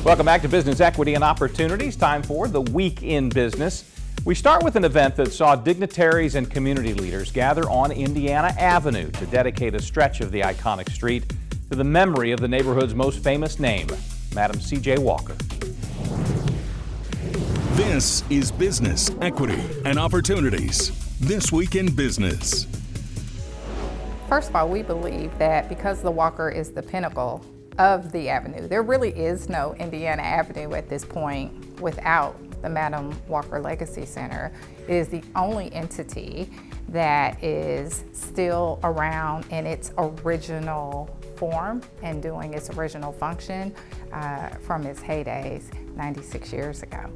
Welcome back to Business Equity and Opportunities. Time for the Week in Business. We start with an event that saw dignitaries and community leaders gather on Indiana Avenue to dedicate a stretch of the iconic street to the memory of the neighborhood's most famous name, Madam C.J. Walker. This is Business Equity and Opportunities. This Week in Business. First of all, we believe that because the Walker is the pinnacle of the avenue, there really is no Indiana Avenue at this point without the Madam Walker Legacy Center. It is the only entity that is still around in its original form and doing its original function from its heydays 96 years ago.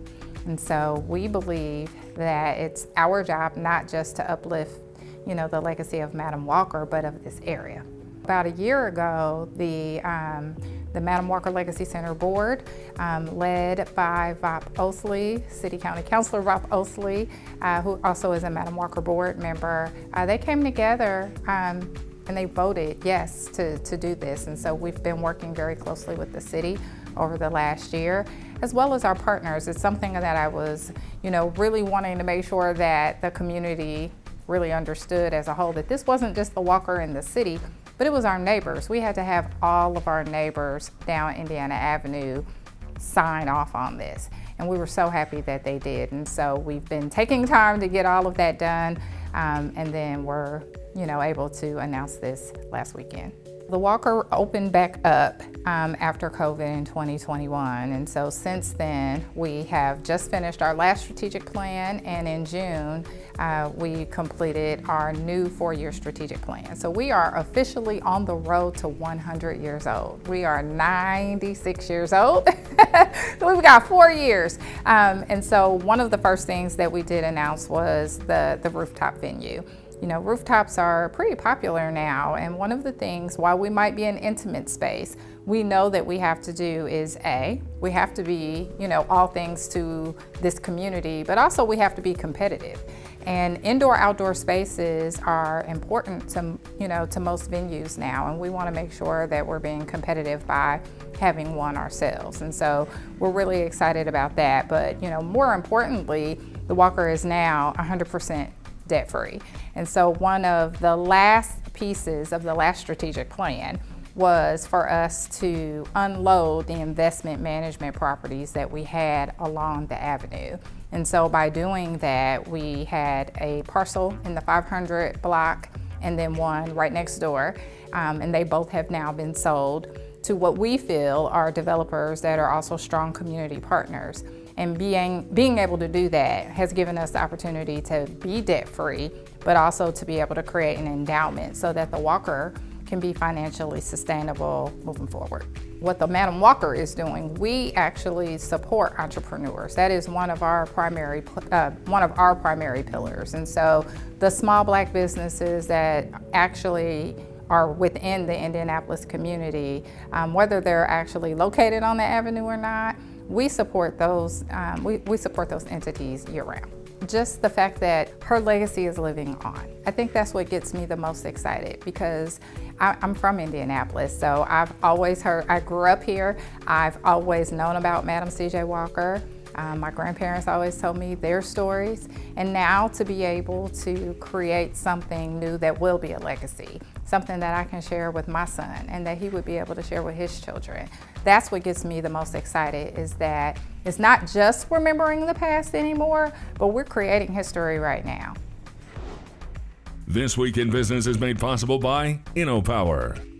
And so we believe that it's our job not just to uplift, the legacy of Madam Walker, but of this area. About a year ago, the Madam Walker Legacy Center Board, led by Vop Osley, City County Councilor Vop Osley, who also is a Madam Walker Board member, they came together and they voted yes to do this. And so we've been working very closely with the city over the last year, as well as our partners. It's something that I was, really wanting to make sure that the community really understood as a whole, that this wasn't just the Walker in the city, but it was our neighbors. We had to have all of our neighbors down Indiana Avenue sign off on this. And we were so happy that they did. And so we've been taking time to get all of that done. And then we're, able to announce this last weekend. The Walker opened back up after COVID in 2021. And so since then, we have just finished our last strategic plan. And in June, we completed our new 4-year strategic plan. So we are officially on the road to 100 years old. We are 96 years old. So we've got 4 years. And so one of the first things that we did announce was the rooftop venue. Rooftops are pretty popular now, and one of the things, while we might be an intimate space, we know that we have to do is we have to be, all things to this community, but also we have to be competitive. And indoor-outdoor spaces are important to most venues now, and we want to make sure that we're being competitive by having one ourselves. And so we're really excited about that. But, more importantly, the Walker is now 100% debt-free. And so one of the last pieces of the last strategic plan was for us to unload the investment management properties that we had along the avenue. And so by doing that, we had a parcel in the 500 block and then one right next door. And they both have now been sold to what we feel are developers that are also strong community partners. And being able to do that has given us the opportunity to be debt-free, but also to be able to create an endowment so that the Walker can be financially sustainable moving forward. What the Madam Walker is doing, we actually support entrepreneurs. That is one of our primary pillars. And so the small Black businesses that actually are within the Indianapolis community, whether they're actually located on the avenue or not, we support those. We support those entities year-round. Just the fact that her legacy is living on. I think that's what gets me the most excited, because I'm from Indianapolis, so I've always heard, I grew up here, I've always known about Madam C.J. Walker. My grandparents always told me their stories, and now to be able to create something new that will be a legacy, something that I can share with my son and that he would be able to share with his children. That's what gets me the most excited, is that it's not just remembering the past anymore, but we're creating history right now. This Week in Business is made possible by InnoPower.